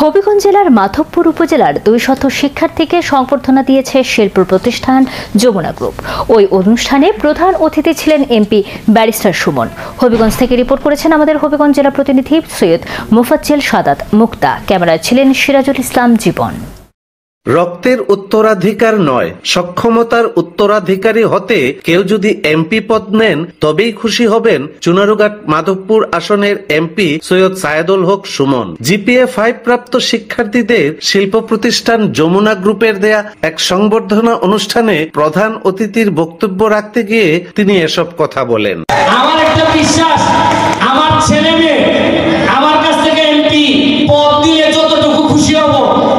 হবিগঞ্জ জেলার মাধবপুর উপজেলার 200 শিক্ষার্থীকে সংবর্ধনা দিয়েছে শিল্প প্রতিষ্ঠান যমুনা গ্রুপ। ওই অনুষ্ঠানে প্রধান অতিথি ছিলেন এমপি ব্যারিস্টার সুমন। হবিগঞ্জ থেকে রিপোর্ট করেছেন আমাদের হবিগঞ্জ জেলা প্রতিনিধি সৈয়দ মোফাজ্জেল সাদাত মুক্তা। ক্যামেরায় ছিলেন সিরাজুল ইসলাম জীবন। রক্তের উত্তরাধিকার নয়, সক্ষমতার উত্তরাধিকারী হতে কেউ যদি এমপি পদ নেন তবেই খুশি হবেন চুনারুঘাট মাধবপুর আসনের এমপি সৈয়দ সায়েদুল হক সুমন। জিপিএ 5 প্রাপ্ত শিক্ষার্থীদের শিল্প প্রতিষ্ঠান যমুনা গ্রুপের দেয়া এক সংবর্ধনা অনুষ্ঠানে প্রধান অতিথির বক্তব্য রাখতে গিয়ে তিনি এসব কথা বলেন। আমার একটা বিশ্বাস, আমার ছেলে মেয়ে আমার কাছ থেকে এমপি পদ দিলে যতটুকু খুশি হব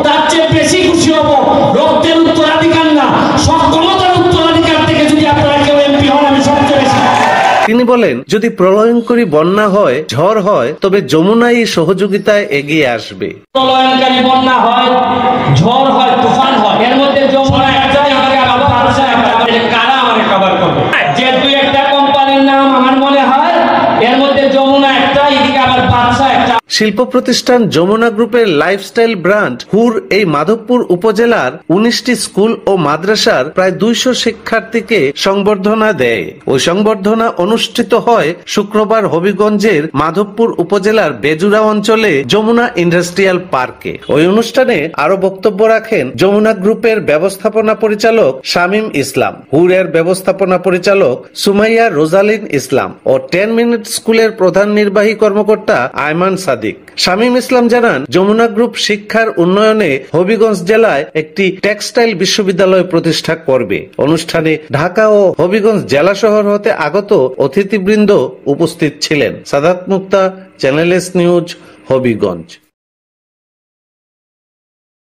তার চেয়ে বেশি খুশি হব। রক্তের উত্তরাধিকার না, সক্ষমতার উত্তরাধিকার থেকে যদি আপনারা কেউ এমপি হন আমি সবচেয়ে বেশি। তিনি বলেন, যদি প্রলয়ঙ্করী বন্যা হয়, ঝড় হয়, তবে যমুনাই সহযোগিতায় এগিয়ে আসবে। প্রলয়ঙ্করী বন্যা হয়, ঝড় হয়, তুফান হয়, এর মধ্যে যমুনা একটাই আমাকে আবার পারছে কারা আমাকে কভার করবে। যে দুই একটা কোম্পানির নাম আমার মনে হয় এর মধ্যে যমুনা একটা, এদিকে আবার পারছে একটা। শিল্প প্রতিষ্ঠান যমুনা গ্রুপের লাইফস্টাইল ব্র্যান্ড হুর এই মাধবপুর উপজেলার 19টি স্কুল ও মাদ্রাসার প্রায় 200 শিক্ষার্থীকে সংবর্ধনা দেয়। ওই সংবর্ধনা অনুষ্ঠিত হয় শুক্রবার হবিগঞ্জের মাধবপুর উপজেলার বেজুরা অঞ্চলে যমুনা ইন্ডাস্ট্রিয়াল পার্কে। ওই অনুষ্ঠানে আরো বক্তব্য রাখেন যমুনা গ্রুপের ব্যবস্থাপনা পরিচালক শামীম ইসলাম, হুরের ব্যবস্থাপনা পরিচালক সুমাইয়া রোজালিন ইসলাম ও 10 মিনিট স্কুলের প্রধান নির্বাহী কর্মকর্তা আয়মান সাদিক। শামীম ইসলাম জানান, যমুনা গ্রুপ শিক্ষার উন্নয়নে হবিগঞ্জ জেলায় একটি টেক্সটাইল বিশ্ববিদ্যালয় প্রতিষ্ঠা করবে। অনুষ্ঠানে ঢাকা ও হবিগঞ্জ জেলা শহর হতে আগত অতিথিবৃন্দ উপস্থিত ছিলেন। সাদাত মুক্তা, চ্যানেল এস নিউজ, হবিগঞ্জ।